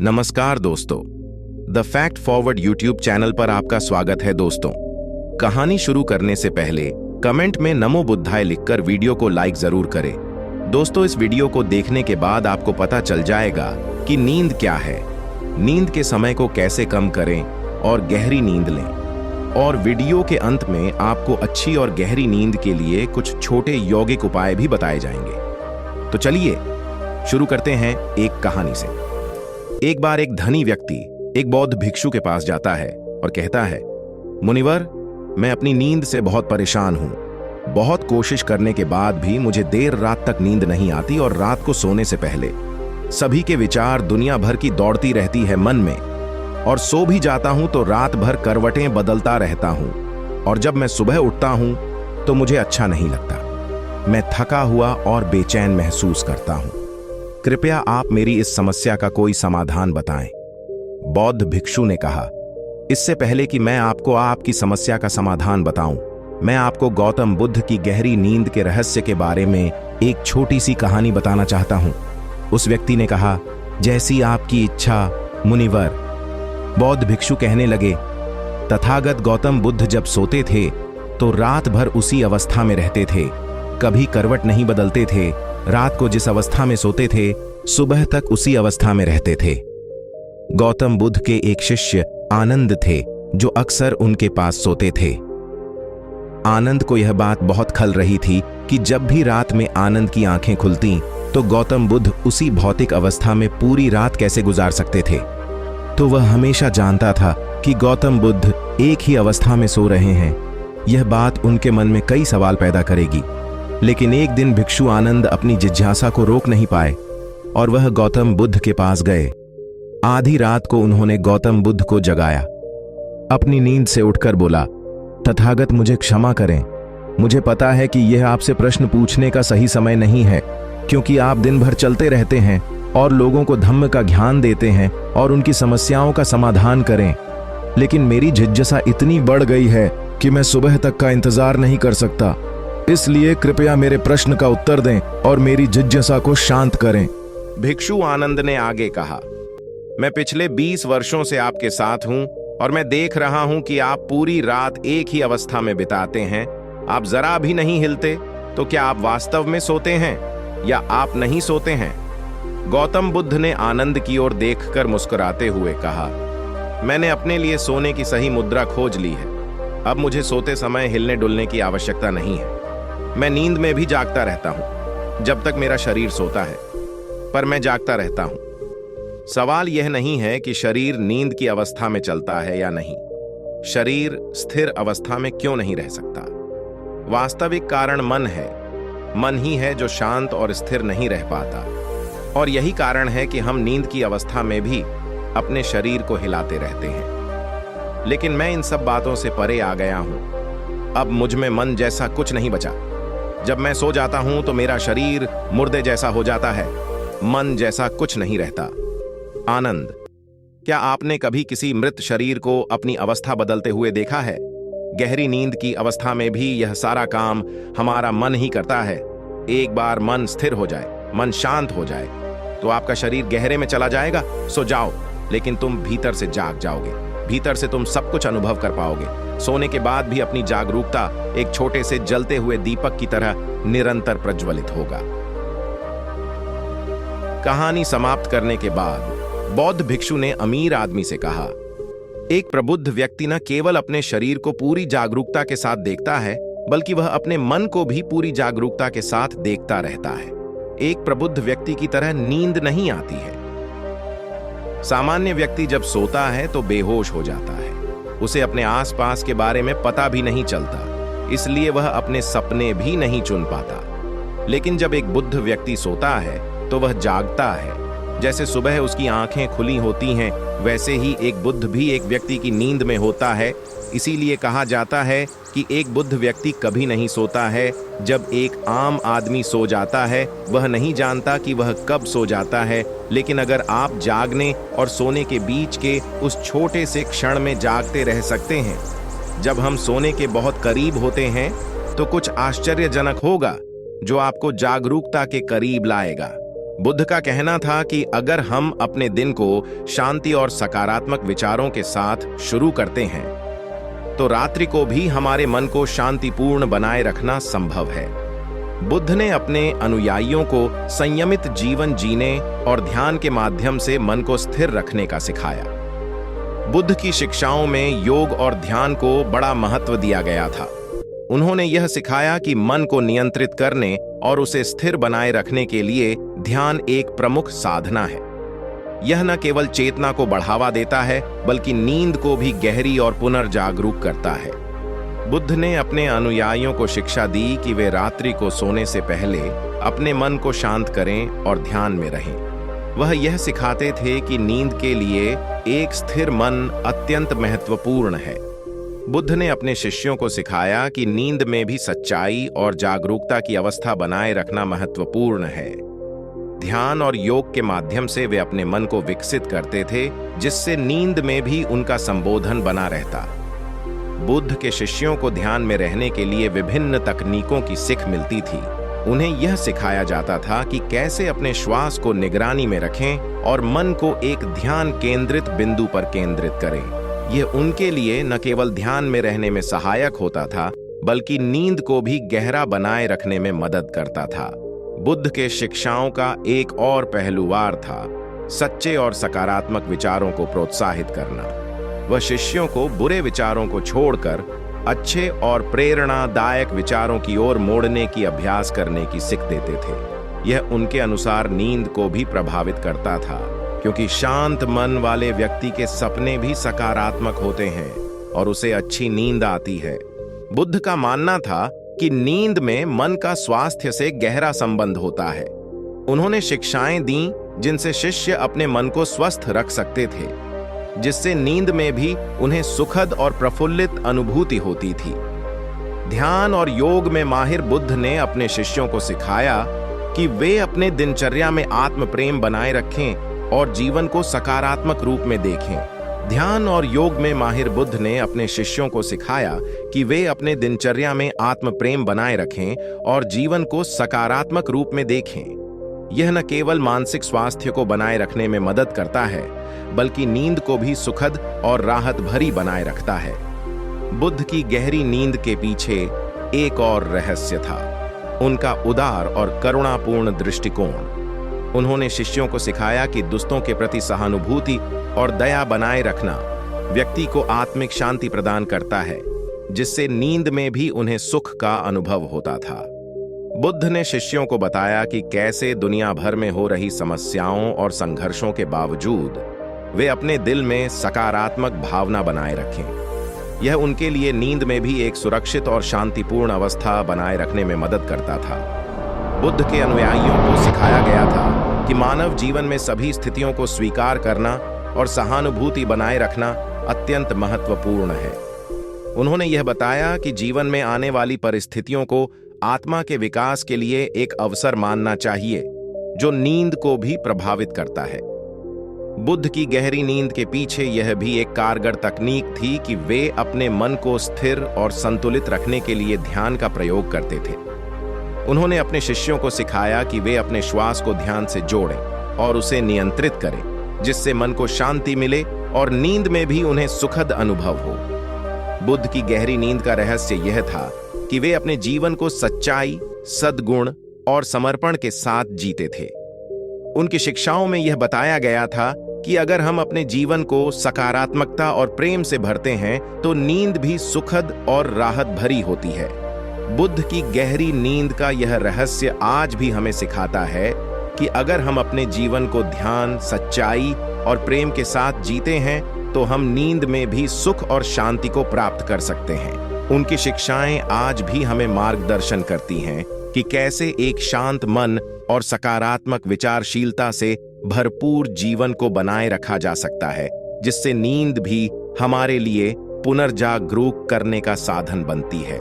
नमस्कार दोस्तों, the fact forward YouTube channel पर आपका स्वागत है। दोस्तों, कहानी शुरू करने से पहले कमेंट में नमो बुद्धाय लिखकर वीडियो को लाइक जरूर करें। दोस्तों, इस वीडियो को देखने के बाद आपको पता चल जाएगा कि नींद क्या है, नींद के समय को कैसे कम करें और गहरी नींद लें। और वीडियो के अंत में आपको अच्छी और गहरी नींद के लिए कुछ छोटे यौगिक उपाय भी बताए जाएंगे। तो चलिए शुरू करते हैं एक कहानी से। एक बार एक धनी व्यक्ति एक बौद्ध भिक्षु के पास जाता है और कहता है, मुनिवर, मैं अपनी नींद से बहुत परेशान हूं। बहुत कोशिश करने के बाद भी मुझे देर रात तक नींद नहीं आती और रात को सोने से पहले सभी के विचार दुनिया भर की दौड़ती रहती है मन में, और सो भी जाता हूं तो रात भर करवटें बदलता रहता हूं, और जब मैं सुबह उठता हूं तो मुझे अच्छा नहीं लगता। मैं थका हुआ और बेचैन महसूस करता हूं। कृपया आप मेरी इस समस्या का कोई समाधान बताएं। बौद्ध भिक्षु ने कहा, इससे पहले कि मैं आपको आपकी समस्या का समाधान बताऊं, मैं आपको गौतम बुद्ध की गहरी नींद के रहस्य के बारे में एक छोटी सी कहानी बताना चाहता हूं। उस व्यक्ति ने कहा, जैसी आपकी इच्छा मुनिवर। बौद्ध भिक्षु कहने लगे, तथागत गौतम बुद्ध जब सोते थे तो रात भर उसी अवस्था में रहते थे, कभी करवट नहीं बदलते थे। रात को जिस अवस्था में सोते थे सुबह तक उसी अवस्था में रहते थे। गौतम बुद्ध के एक शिष्य आनंद थे जो अक्सर उनके पास सोते थे। आनंद को यह बात बहुत खल रही थी कि जब भी रात में आनंद की आंखें खुलती तो गौतम बुद्ध उसी भौतिक अवस्था में पूरी रात कैसे गुजार सकते थे। तो वह हमेशा जानता था कि गौतम बुद्ध एक ही अवस्था में सो रहे हैं। यह बात उनके मन में कई सवाल पैदा करेगी। लेकिन एक दिन भिक्षु आनंद अपनी जिज्ञासा को रोक नहीं पाए और वह गौतम बुद्ध के पास गए। आधी रात को उन्होंने गौतम बुद्ध को जगाया। अपनी नींद से उठकर बोला, तथागत, मुझे क्षमा करें। मुझे पता है कि यह आपसे प्रश्न पूछने का सही समय नहीं है, क्योंकि आप दिन भर चलते रहते हैं और लोगों को धम्म का ज्ञान देते हैं और उनकी समस्याओं का समाधान करें। लेकिन मेरी जिज्ञासा इतनी बढ़ गई है कि मैं सुबह तक का इंतजार नहीं कर सकता। इसलिए कृपया मेरे प्रश्न का उत्तर दें और मेरी जिज्ञासा को शांत करें। भिक्षु आनंद ने आगे कहा, मैं पिछले 20 वर्षों से आपके साथ हूं और मैं देख रहा हूं कि आप पूरी रात एक ही अवस्था में बिताते हैं। आप जरा भी नहीं हिलते। तो क्या आप वास्तव में सोते हैं या आप नहीं सोते हैं? गौतम बुद्ध ने आनंद की ओर देखकर मुस्कुराते हुए कहा, मैंने अपने लिए सोने की सही मुद्रा खोज ली है। अब मुझे सोते समय हिलने डुलने की आवश्यकता नहीं है। मैं नींद में भी जागता रहता हूं जब तक मेरा शरीर सोता है, पर मैं जागता रहता हूं। सवाल यह नहीं है कि शरीर नींद की अवस्था में चलता है या नहीं। शरीर स्थिर अवस्था में क्यों नहीं रह सकता? वास्तविक कारण मन है। मन ही है जो शांत और स्थिर नहीं रह पाता, और यही कारण है कि हम नींद की अवस्था में भी अपने शरीर को हिलाते रहते हैं। लेकिन मैं इन सब बातों से परे आ गया हूं। अब मुझ में मन जैसा कुछ नहीं बचा। जब मैं सो जाता हूं तो मेरा शरीर मुर्दे जैसा हो जाता है, मन जैसा कुछ नहीं रहता। आनंद, क्या आपने कभी किसी मृत शरीर को अपनी अवस्था बदलते हुए देखा है? गहरी नींद की अवस्था में भी यह सारा काम हमारा मन ही करता है। एक बार मन स्थिर हो जाए, मन शांत हो जाए, तो आपका शरीर गहरे में चला जाएगा। सो जाओ, लेकिन तुम भीतर से जाग जाओगे। भीतर से तुम सब कुछ अनुभव कर पाओगे। सोने के बाद भी अपनी जागरूकता एक छोटे से जलते हुए दीपक की तरह निरंतर प्रज्वलित होगा। कहानी समाप्त करने के बाद बौद्ध भिक्षु ने अमीर आदमी से कहा, एक प्रबुद्ध व्यक्ति न केवल अपने शरीर को पूरी जागरूकता के साथ देखता है, बल्कि वह अपने मन को भी पूरी जागरूकता के साथ देखता रहता है। एक प्रबुद्ध व्यक्ति की तरह नींद नहीं आती है। सामान्य व्यक्ति जब सोता है तो बेहोश हो जाता है। उसे अपने आसपास के बारे में पता भी नहीं चलता, इसलिए वह अपने सपने भी नहीं चुन पाता। लेकिन जब एक बुद्ध व्यक्ति सोता है तो वह जागता है। जैसे सुबह उसकी आंखें खुली होती हैं, वैसे ही एक बुद्ध भी एक व्यक्ति की नींद में होता है। इसीलिए कहा जाता है कि एक बुद्ध व्यक्ति कभी नहीं सोता है। जब एक आम आदमी सो जाता है, वह नहीं जानता कि वह कब सो जाता है। लेकिन अगर आप जागने और सोने के बीच के उस छोटे से क्षण में जागते रह सकते हैं, जब हम सोने के बहुत करीब होते हैं, तो कुछ आश्चर्यजनक होगा जो आपको जागरूकता के करीब लाएगा। बुद्ध का कहना था कि अगर हम अपने दिन को शांति और सकारात्मक विचारों के साथ शुरू करते हैं तो रात्रि को भी हमारे मन को शांतिपूर्ण बनाए रखना संभव है। बुद्ध ने अपने अनुयायियों को संयमित जीवन जीने और ध्यान के माध्यम से मन को स्थिर रखने का सिखाया। बुद्ध की शिक्षाओं में योग और ध्यान को बड़ा महत्व दिया गया था। उन्होंने यह सिखाया कि मन को नियंत्रित करने और उसे स्थिर बनाए रखने के लिए ध्यान एक प्रमुख साधना है। यह न केवल चेतना को बढ़ावा देता है बल्कि नींद को भी गहरी और पुनर्जागरूक करता है। बुद्ध ने अपने अनुयायियों को शिक्षा दी कि वे रात्रि को सोने से पहले अपने मन को शांत करें और ध्यान में रहें। वह यह सिखाते थे कि नींद के लिए एक स्थिर मन अत्यंत महत्वपूर्ण है। बुद्ध ने अपने शिष्यों को सिखाया कि नींद में भी सच्चाई और जागरूकता की अवस्था बनाए रखना महत्वपूर्ण है। ध्यान और योग के माध्यम से वे अपने मन को विकसित करते थे, जिससे नींद में भी उनका संबोधन बना रहता। बुद्ध के शिष्यों को ध्यान में रहने के लिए विभिन्न तकनीकों की सीख मिलती थी। उन्हें यह सिखाया जाता था कि कैसे अपने श्वास को निगरानी में रखें और मन को एक ध्यान केंद्रित बिंदु पर केंद्रित करें। यह उनके लिए न केवल ध्यान में रहने में सहायक होता था बल्कि नींद को भी गहरा बनाए रखने में मदद करता था। बुद्ध के शिक्षाओं का एक और पहलुवार था सच्चे और सकारात्मक विचारों को प्रोत्साहित करना। वह शिष्यों को बुरे विचारों को छोड़कर अच्छे और प्रेरणादायक विचारों की ओर मोड़ने की अभ्यास करने की सीख देते थे। यह उनके अनुसार नींद को भी प्रभावित करता था, क्योंकि शांत मन वाले व्यक्ति के सपने भी सकारात्मक होते हैं और उसे अच्छी नींद आती है। बुद्ध का मानना था कि नींद में मन का स्वास्थ्य से गहरा संबंध होता है। उन्होंने शिक्षाएं दी जिनसे शिष्य अपने मन को स्वस्थ रख सकते थे, जिससे नींद में भी उन्हें सुखद और प्रफुल्लित अनुभूति होती थी। ध्यान और योग में माहिर बुद्ध ने अपने शिष्यों को सिखाया कि वे अपने दिनचर्या में आत्म प्रेम बनाए रखें और जीवन को सकारात्मक रूप में देखें। ध्यान और योग में माहिर बुद्ध ने अपने शिष्यों को सिखाया कि वे अपने दिनचर्या में आत्म प्रेम बनाए रखें और जीवन को सकारात्मक रूप में देखें। यह न केवल मानसिक स्वास्थ्य को बनाए रखने में मदद करता है बल्कि नींद को भी सुखद और राहत भरी बनाए रखता है। बुद्ध की गहरी नींद के पीछे एक और रहस्य था, उनका उदार और करुणापूर्ण दृष्टिकोण। उन्होंने शिष्यों को सिखाया कि दुष्टों के प्रति सहानुभूति और दया बनाए रखना व्यक्ति को आत्मिक शांति प्रदान करता है, जिससे नींद में भी उन्हें सुख का अनुभव होता था। बुद्ध ने शिष्यों को बताया कि कैसे दुनिया भर में हो रही समस्याओं और संघर्षों के बावजूद वे अपने दिल में सकारात्मक भावना बनाए रखें। यह उनके लिए नींद में भी एक सुरक्षित और शांतिपूर्ण अवस्था बनाए रखने में मदद करता था। बुद्ध के अनुयायियों को सिखाया गया था कि मानव जीवन में सभी स्थितियों को स्वीकार करना और सहानुभूति बनाए रखना अत्यंत महत्वपूर्ण है। उन्होंने यह बताया कि जीवन में आने वाली परिस्थितियों को आत्मा के विकास के लिए एक अवसर मानना चाहिए, जो नींद को भी प्रभावित करता है। बुद्ध की गहरी नींद के पीछे यह भी एक कारगर तकनीक थी कि वे अपने मन को स्थिर और संतुलित रखने के लिए ध्यान का प्रयोग करते थे। उन्होंने अपने शिष्यों को सिखाया कि वे अपने श्वास को ध्यान से जोड़ें और उसे नियंत्रित करें, जिससे मन को शांति मिले और नींद में भी उन्हें सुखद अनुभव हो। बुद्ध की गहरी नींद का रहस्य यह था कि वे अपने जीवन को सच्चाई, सद्गुण और समर्पण के साथ जीते थे। उनकी शिक्षाओं में यह बताया गया था कि अगर हम अपने जीवन को सकारात्मकता और प्रेम से भरते हैं तो नींद भी सुखद और राहत भरी होती है। बुद्ध की गहरी नींद का यह रहस्य आज भी हमें सिखाता है कि अगर हम अपने जीवन को ध्यान, सच्चाई और प्रेम के साथ जीते हैं तो हम नींद में भी सुख और शांति को प्राप्त कर सकते हैं। उनकी शिक्षाएं आज भी हमें मार्गदर्शन करती हैं कि कैसे एक शांत मन और सकारात्मक विचारशीलता से भरपूर जीवन को बनाए रखा जा सकता है, जिससे नींद भी हमारे लिए पुनर्जागरूक करने का साधन बनती है।